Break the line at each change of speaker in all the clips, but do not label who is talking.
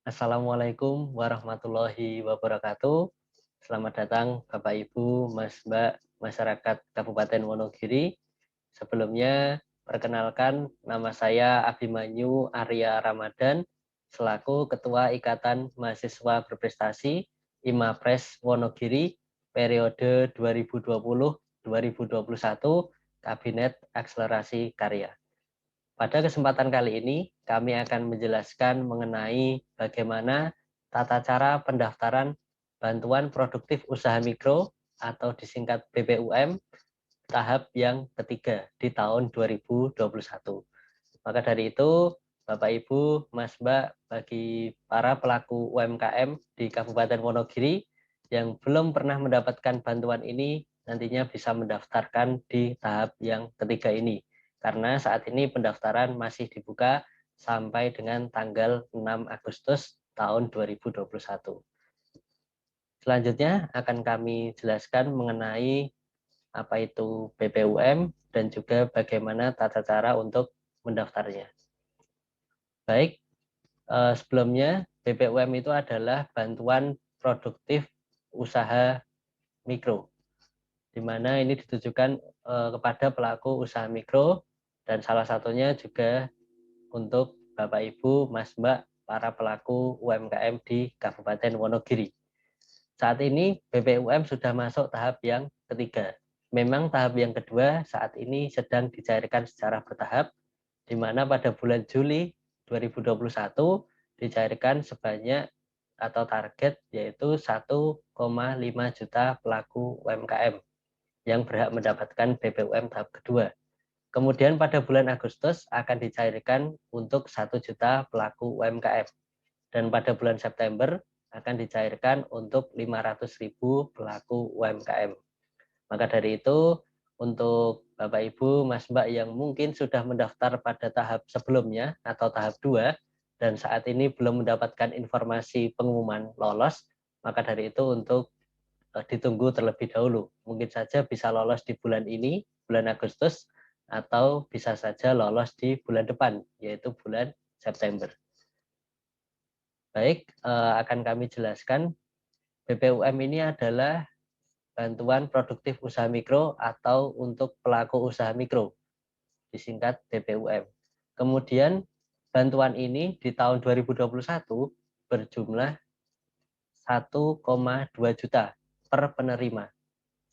Assalamualaikum warahmatullahi wabarakatuh. Selamat datang Bapak Ibu, Mas Mbak, masyarakat Kabupaten Wonogiri. Sebelumnya, perkenalkan nama saya Abimanyu Arya Ramadan, selaku Ketua Ikatan Mahasiswa Berprestasi IMAPRES Wonogiri periode 2020-2021 Kabinet Akselerasi Karya. Pada kesempatan kali ini, kami akan menjelaskan mengenai bagaimana tata cara pendaftaran bantuan produktif usaha mikro atau disingkat BPUM tahap yang ketiga di tahun 2021. Maka dari itu, Bapak Ibu, Mas Mbak, bagi para pelaku UMKM di Kabupaten Wonogiri yang belum pernah mendapatkan bantuan ini, nantinya bisa mendaftarkan di tahap yang ketiga ini. Karena saat ini pendaftaran masih dibuka sampai dengan tanggal 6 Agustus tahun 2021. Selanjutnya akan kami jelaskan mengenai apa itu BPUM dan juga bagaimana tata cara untuk mendaftarnya. Baik, sebelumnya BPUM itu adalah bantuan produktif usaha mikro, di mana ini ditujukan kepada pelaku usaha mikro dan salah satunya juga untuk Bapak Ibu, Mas Mbak, para pelaku UMKM di Kabupaten Wonogiri. Saat ini BPUM sudah masuk tahap yang ketiga. Memang tahap yang kedua saat ini sedang dicairkan secara bertahap, di mana pada bulan Juli 2021 dicairkan sebanyak atau target yaitu 1,5 juta pelaku UMKM yang berhak mendapatkan BPUM tahap kedua. Kemudian pada bulan Agustus akan dicairkan untuk 1 juta pelaku UMKM. Dan pada bulan September akan dicairkan untuk 500.000 pelaku UMKM. Maka dari itu, untuk Bapak Ibu, Mas Mbak yang mungkin sudah mendaftar pada tahap sebelumnya atau tahap 2 dan saat ini belum mendapatkan informasi pengumuman lolos, maka dari itu untuk ditunggu terlebih dahulu. Mungkin saja bisa lolos di bulan ini, bulan Agustus, atau bisa saja lolos di bulan depan, yaitu bulan September. Baik, akan kami jelaskan BPUM ini adalah bantuan produktif usaha mikro atau untuk pelaku usaha mikro, disingkat BPUM. Kemudian bantuan ini di tahun 2021 berjumlah 1,2 juta per penerima.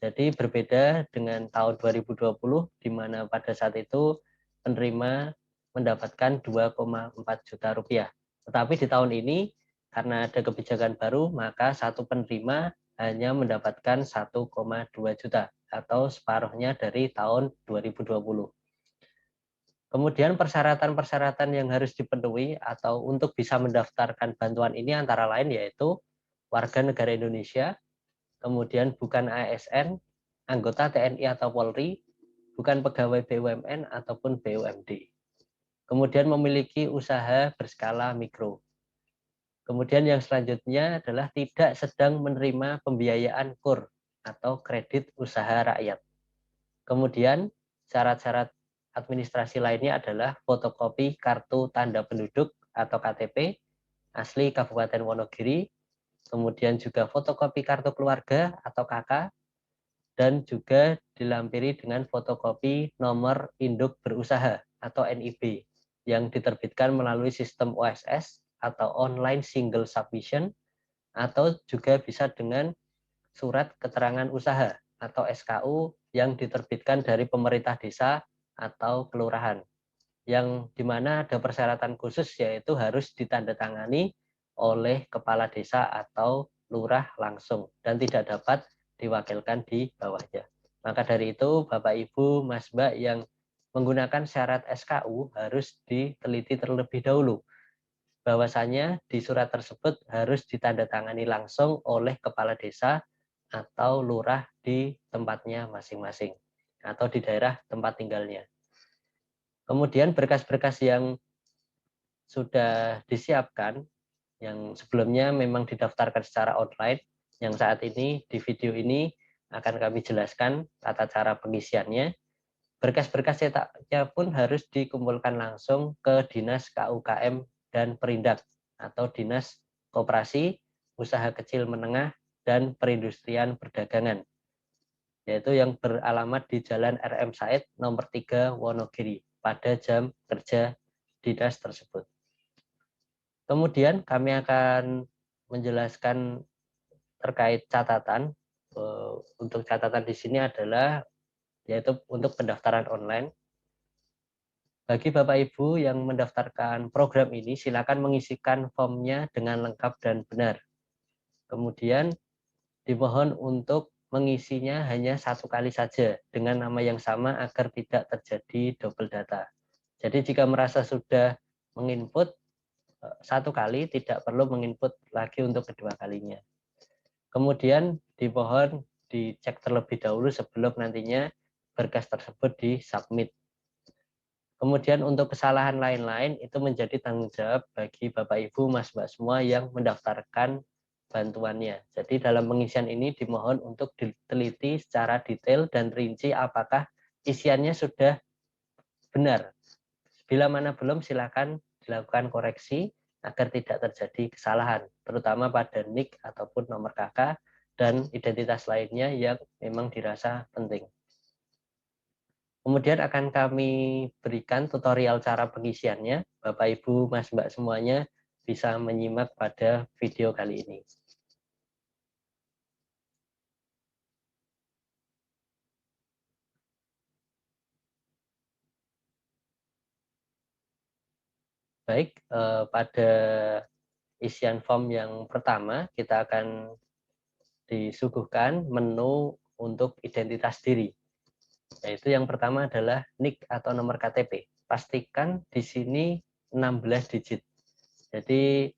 Jadi berbeda dengan tahun 2020 di mana pada saat itu penerima mendapatkan 2,4 juta rupiah. Tetapi di tahun ini karena ada kebijakan baru maka satu penerima hanya mendapatkan 1,2 juta atau separuhnya dari tahun 2020. Kemudian persyaratan-persyaratan yang harus dipenuhi atau untuk bisa mendaftarkan bantuan ini antara lain yaitu warga negara Indonesia, kemudian bukan ASN, anggota TNI atau Polri, bukan pegawai BUMN ataupun BUMD. Kemudian memiliki usaha berskala mikro. Kemudian yang selanjutnya adalah tidak sedang menerima pembiayaan KUR atau kredit usaha rakyat. Kemudian syarat-syarat administrasi lainnya adalah fotokopi kartu tanda penduduk atau KTP asli Kabupaten Wonogiri, kemudian juga fotokopi kartu keluarga atau KK, dan juga dilampiri dengan fotokopi nomor induk berusaha atau NIB yang diterbitkan melalui sistem OSS atau online single submission atau juga bisa dengan surat keterangan usaha atau SKU yang diterbitkan dari pemerintah desa atau kelurahan yang dimana ada persyaratan khusus yaitu harus ditandatangani oleh kepala desa atau lurah langsung dan tidak dapat diwakilkan di bawahnya. Maka dari itu Bapak Ibu Mas Mbak yang menggunakan syarat SKU harus diteliti terlebih dahulu bahwasanya di surat tersebut harus ditandatangani langsung oleh kepala desa atau lurah di tempatnya masing-masing atau di daerah tempat tinggalnya. Kemudian berkas-berkas yang sudah disiapkan, yang sebelumnya memang didaftarkan secara online, yang saat ini di video ini akan kami jelaskan tata cara pengisiannya. Berkas-berkas cetaknya pun harus dikumpulkan langsung ke Dinas KUKM dan Perindak atau Dinas koperasi, usaha kecil menengah, dan perindustrian perdagangan, yaitu yang beralamat di Jalan RM Said nomor 3 Wonogiri pada jam kerja dinas tersebut. Kemudian kami akan menjelaskan terkait catatan. Untuk catatan di sini adalah yaitu untuk pendaftaran online. Bagi Bapak Ibu yang mendaftarkan program ini, silakan mengisikan formnya dengan lengkap dan benar. Kemudian dimohon untuk mengisinya hanya satu kali saja dengan nama yang sama agar tidak terjadi double data. Jadi jika merasa sudah menginput satu kali, tidak perlu menginput lagi untuk kedua kalinya. Kemudian dimohon dicek terlebih dahulu sebelum nantinya berkas tersebut disubmit. Kemudian untuk kesalahan lain-lain itu menjadi tanggung jawab bagi Bapak Ibu, Mas Mbak semua yang mendaftarkan bantuannya. Jadi dalam pengisian ini dimohon untuk diteliti secara detail dan rinci apakah isiannya sudah benar. Bila mana belum, silakan dilakukan koreksi agar tidak terjadi kesalahan, terutama pada NIK ataupun nomor KK dan identitas lainnya yang memang dirasa penting. Kemudian akan kami berikan tutorial cara pengisiannya. Bapak, Ibu, Mas, Mbak semuanya bisa menyimak pada video kali ini. Baik, pada isian form yang pertama, kita akan disuguhkan menu untuk identitas diri. Yaitu yang pertama adalah NIK atau nomor KTP. Pastikan di sini 16 digit. Jadi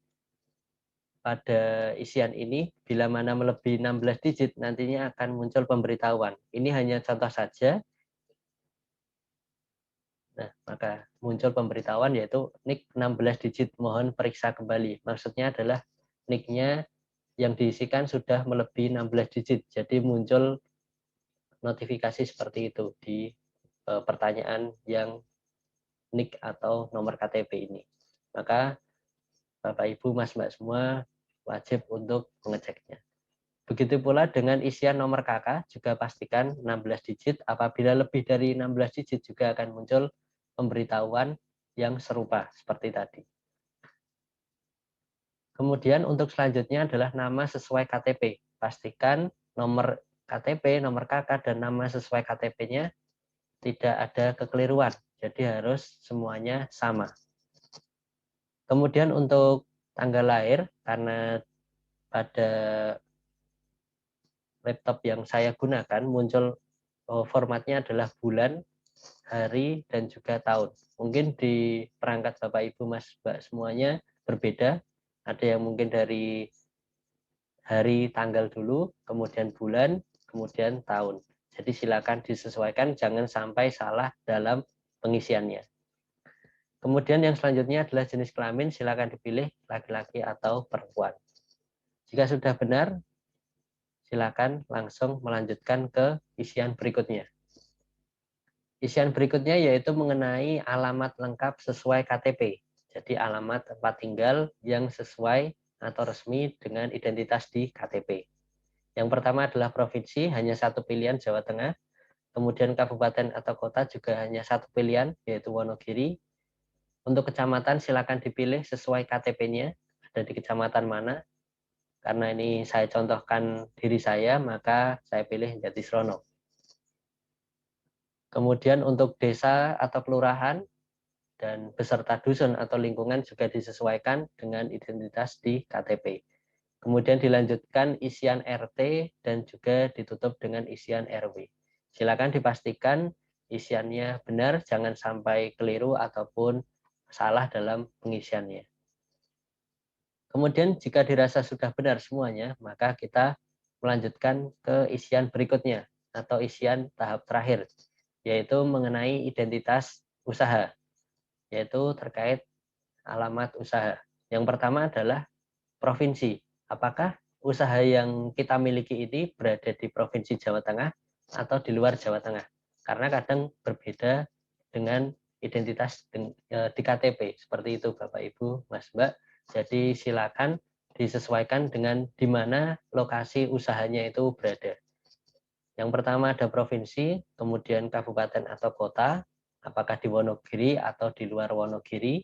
pada isian ini, bila mana melebihi 16 digit, nantinya akan muncul pemberitahuan. Ini hanya contoh saja. Nah, maka muncul pemberitahuan yaitu NIK 16 digit, mohon periksa kembali. Maksudnya adalah NIK-nya yang diisikan sudah melebihi 16 digit. Jadi muncul notifikasi seperti itu di pertanyaan yang NIK atau nomor KTP ini. Maka Bapak, Ibu, Mas, Mbak semua wajib untuk mengeceknya. Begitu pula dengan isian nomor KK, juga pastikan 16 digit. Apabila lebih dari 16 digit juga akan muncul pemberitahuan yang serupa seperti tadi. Kemudian untuk selanjutnya adalah nama sesuai KTP. Pastikan nomor KTP, nomor KK, dan nama sesuai KTP-nya tidak ada kekeliruan. Jadi harus semuanya sama. Kemudian untuk tanggal lahir, karena pada laptop yang saya gunakan muncul formatnya adalah bulan, hari, dan juga tahun. Mungkin di perangkat Bapak, Ibu, Mas, Mbak semuanya berbeda. Ada yang mungkin dari hari, tanggal dulu, kemudian bulan, kemudian tahun. Jadi silakan disesuaikan, jangan sampai salah dalam pengisiannya. Kemudian yang selanjutnya adalah jenis kelamin, silakan dipilih laki-laki atau perempuan. Jika sudah benar, silakan langsung melanjutkan ke isian berikutnya. Isian berikutnya yaitu mengenai alamat lengkap sesuai KTP. Jadi alamat tempat tinggal yang sesuai atau resmi dengan identitas di KTP. Yang pertama adalah provinsi, hanya satu pilihan Jawa Tengah. Kemudian kabupaten atau kota juga hanya satu pilihan, yaitu Wonogiri. Untuk kecamatan silakan dipilih sesuai KTP-nya, ada di kecamatan mana. Karena ini saya contohkan diri saya, maka saya pilih Jatisrono. Kemudian untuk desa atau kelurahan dan beserta dusun atau lingkungan juga disesuaikan dengan identitas di KTP. Kemudian dilanjutkan isian RT dan juga ditutup dengan isian RW. Silakan dipastikan isiannya benar, jangan sampai keliru ataupun salah dalam pengisiannya. Kemudian jika dirasa sudah benar semuanya, maka kita melanjutkan ke isian berikutnya atau isian tahap terakhir, yaitu mengenai identitas usaha, yaitu terkait alamat usaha. Yang pertama adalah provinsi. Apakah usaha yang kita miliki ini berada di Provinsi Jawa Tengah atau di luar Jawa Tengah? Karena kadang berbeda dengan identitas di KTP. Seperti itu Bapak, Ibu, Mas, Mbak. Jadi silakan disesuaikan dengan di mana lokasi usahanya itu berada. Yang pertama ada provinsi, kemudian kabupaten atau kota, apakah di Wonogiri atau di luar Wonogiri.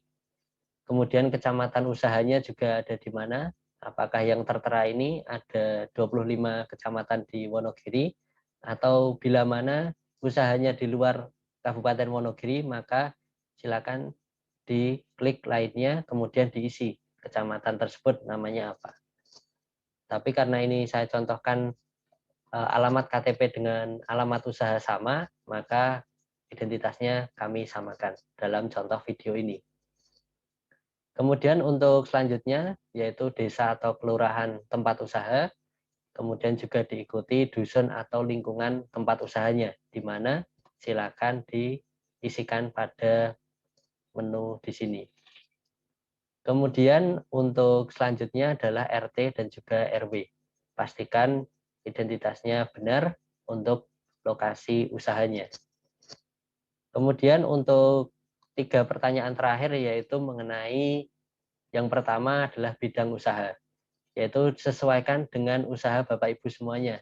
Kemudian kecamatan usahanya juga ada di mana, apakah yang tertera ini ada 25 kecamatan di Wonogiri, atau bila mana usahanya di luar Kabupaten Wonogiri, maka silakan diklik lainnya, kemudian diisi kecamatan tersebut namanya apa. Tapi karena ini saya contohkan alamat KTP dengan alamat usaha sama, maka identitasnya kami samakan dalam contoh video ini. Kemudian untuk selanjutnya yaitu desa atau kelurahan tempat usaha, kemudian juga diikuti dusun atau lingkungan tempat usahanya, di mana silakan diisikan pada menu di sini. Kemudian untuk selanjutnya adalah RT dan juga RW. Pastikan identitasnya benar untuk lokasi usahanya. Kemudian untuk 3 pertanyaan terakhir yaitu mengenai yang pertama adalah bidang usaha, yaitu sesuaikan dengan usaha Bapak Ibu semuanya.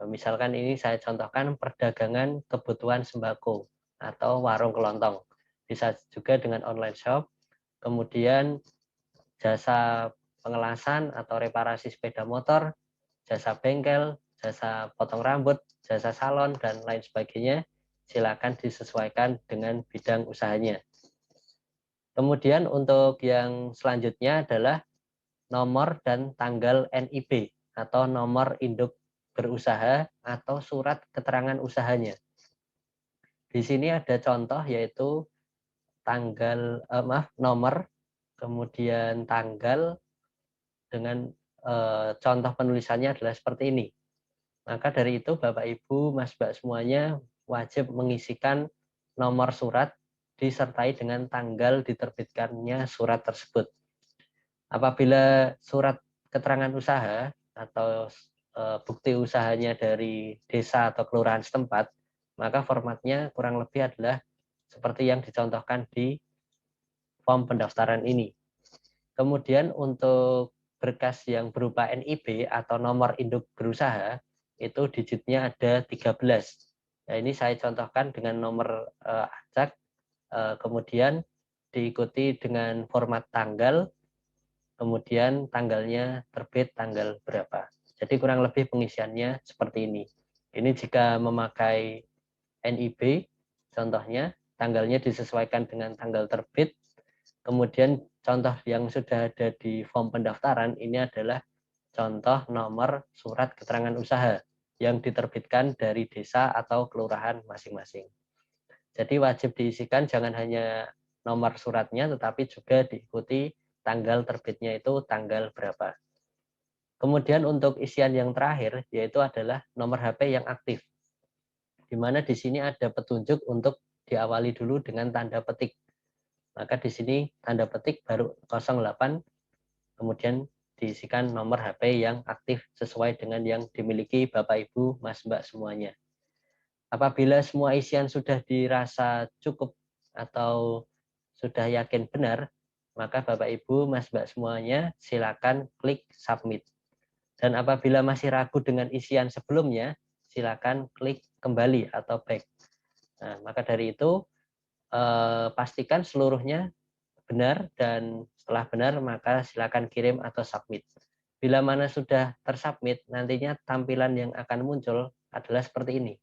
Misalkan ini saya contohkan perdagangan kebutuhan sembako atau warung kelontong. Bisa juga dengan online shop, kemudian jasa pengelasan atau reparasi sepeda motor, jasa bengkel, jasa potong rambut, jasa salon, dan lain sebagainya. Silakan disesuaikan dengan bidang usahanya. Kemudian untuk yang selanjutnya adalah nomor dan tanggal NIB atau nomor induk berusaha atau surat keterangan usahanya. Di sini ada contoh yaitu nomor, kemudian tanggal dengan contoh penulisannya adalah seperti ini. Maka dari itu Bapak Ibu, Mas Mbak semuanya wajib mengisikan nomor surat disertai dengan tanggal diterbitkannya surat tersebut. Apabila surat keterangan usaha atau bukti usahanya dari desa atau kelurahan setempat, maka formatnya kurang lebih adalah seperti yang dicontohkan di form pendaftaran ini. Kemudian untuk berkas yang berupa NIB atau nomor induk berusaha, itu digitnya ada 13. Nah, ini saya contohkan dengan nomor acak, kemudian diikuti dengan format tanggal, kemudian tanggalnya terbit tanggal berapa. Jadi kurang lebih pengisiannya seperti ini. Ini jika memakai NIB, contohnya tanggalnya disesuaikan dengan tanggal terbit. Kemudian contoh yang sudah ada di form pendaftaran ini adalah contoh nomor surat keterangan usaha yang diterbitkan dari desa atau kelurahan masing-masing. Jadi wajib diisikan jangan hanya nomor suratnya, tetapi juga diikuti tanggal terbitnya itu tanggal berapa. Kemudian untuk isian yang terakhir yaitu adalah nomor HP yang aktif, di mana di sini ada petunjuk untuk diawali dulu dengan tanda petik. Maka di sini tanda petik baru 08, kemudian diisikan nomor HP yang aktif sesuai dengan yang dimiliki Bapak Ibu Mas Mbak semuanya. Apabila semua isian sudah dirasa cukup atau sudah yakin benar, maka Bapak Ibu Mas Mbak semuanya silakan klik submit. Dan apabila masih ragu dengan isian sebelumnya, silakan klik kembali atau back. Nah, maka dari itu pastikan seluruhnya benar, dan setelah benar maka silakan kirim atau submit. Bila mana sudah tersubmit, nantinya tampilan yang akan muncul adalah seperti ini,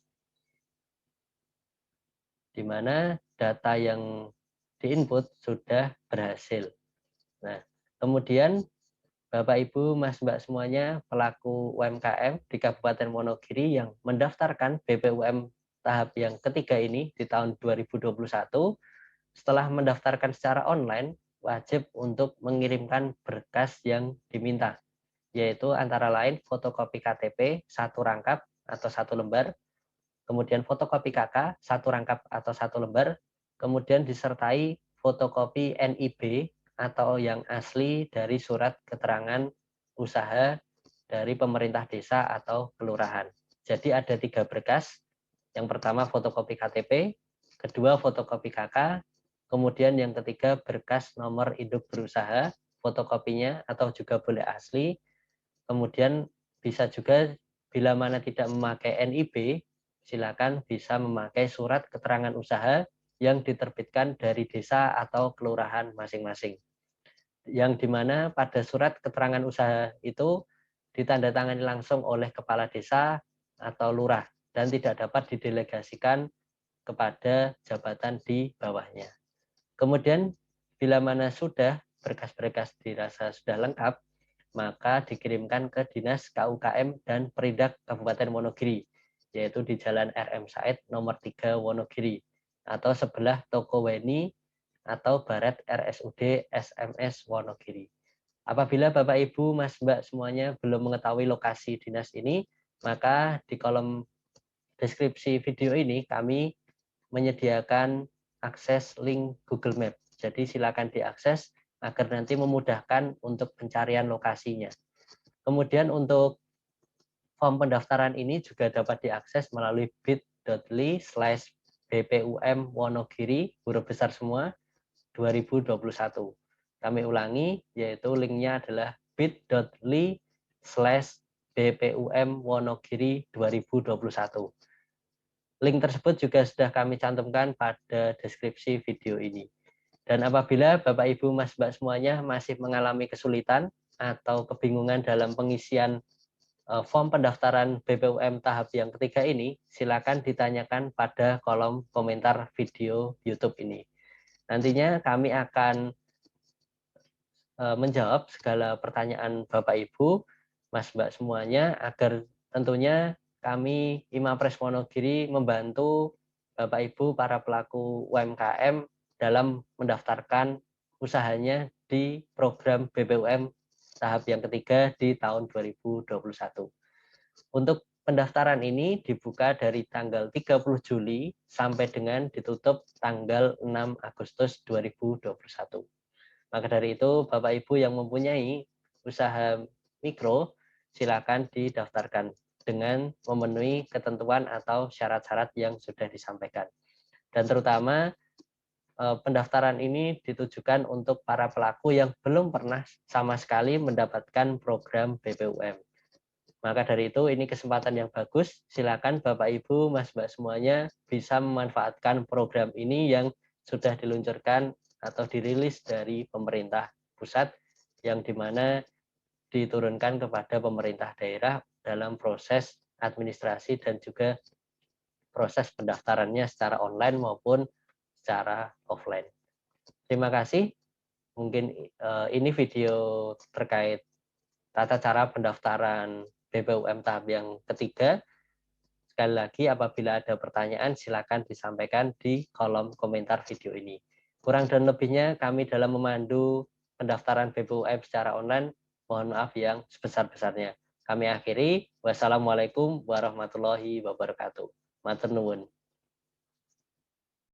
di mana data yang diinput sudah berhasil. Nah, kemudian Bapak Ibu Mas Mbak semuanya pelaku UMKM di Kabupaten Wonogiri yang mendaftarkan BPUM tahap yang ketiga ini di tahun 2021, setelah mendaftarkan secara online, wajib untuk mengirimkan berkas yang diminta, yaitu antara lain fotokopi KTP 1 rangkap atau 1 lembar, kemudian fotokopi KK 1 rangkap atau 1 lembar, kemudian disertai fotokopi NIB atau yang asli dari surat keterangan usaha dari pemerintah desa atau kelurahan. Jadi ada 3 berkas. Yang pertama fotokopi KTP, kedua fotokopi KK, kemudian yang ketiga berkas nomor induk berusaha, fotokopinya atau juga boleh asli. Kemudian bisa juga bila mana tidak memakai NIB, silakan bisa memakai surat keterangan usaha yang diterbitkan dari desa atau kelurahan masing-masing. Yang dimana pada surat keterangan usaha itu ditandatangani langsung oleh kepala desa atau lurah dan tidak dapat didelegasikan kepada jabatan di bawahnya. Kemudian bila mana sudah berkas-berkas dirasa sudah lengkap, maka dikirimkan ke Dinas KUKM dan Perindak Kabupaten Wonogiri, yaitu di Jalan RM Said nomor 3 Wonogiri, atau sebelah Toko Weni atau Barat RSUD SMS Wonogiri. Apabila Bapak Ibu, Mas Mbak semuanya belum mengetahui lokasi dinas ini, maka di kolom deskripsi video ini kami menyediakan akses link Google Map. Jadi silakan diakses agar nanti memudahkan untuk pencarian lokasinya. Kemudian untuk form pendaftaran ini juga dapat diakses melalui bit.ly/BPUM Wonogiri, huruf besar semua, 2021. Kami ulangi, yaitu linknya adalah bit.ly/BPUM Wonogiri 2021. Link tersebut juga sudah kami cantumkan pada deskripsi video ini. Dan apabila Bapak, Ibu, Mas, Mbak semuanya masih mengalami kesulitan atau kebingungan dalam pengisian form pendaftaran BPUM tahap yang ketiga ini, silakan ditanyakan pada kolom komentar video YouTube ini. Nantinya kami akan menjawab segala pertanyaan Bapak, Ibu, Mas, Mbak semuanya agar tentunya kami Imapres Wonogiri membantu Bapak Ibu para pelaku UMKM dalam mendaftarkan usahanya di program BPUM tahap yang ketiga di tahun 2021. Untuk pendaftaran ini dibuka dari tanggal 30 Juli sampai dengan ditutup tanggal 6 Agustus 2021. Maka dari itu Bapak Ibu yang mempunyai usaha mikro silakan didaftarkan dengan memenuhi ketentuan atau syarat-syarat yang sudah disampaikan. Dan terutama pendaftaran ini ditujukan untuk para pelaku yang belum pernah sama sekali mendapatkan program BPUM. Maka dari itu ini kesempatan yang bagus, silakan Bapak Ibu, Mas Mbak semuanya bisa memanfaatkan program ini yang sudah diluncurkan atau dirilis dari pemerintah pusat yang dimana diturunkan kepada pemerintah daerah dalam proses administrasi dan juga proses pendaftarannya secara online maupun secara offline. Terima kasih. Mungkin ini video terkait tata cara pendaftaran BPUM tahap yang ketiga. Sekali lagi, apabila ada pertanyaan, silakan disampaikan di kolom komentar video ini. Kurang dan lebihnya, kami dalam memandu pendaftaran BPUM secara online, mohon maaf yang sebesar-besarnya. Kami akhiri, wassalamualaikum warahmatullahi wabarakatuh. Matur nuwun.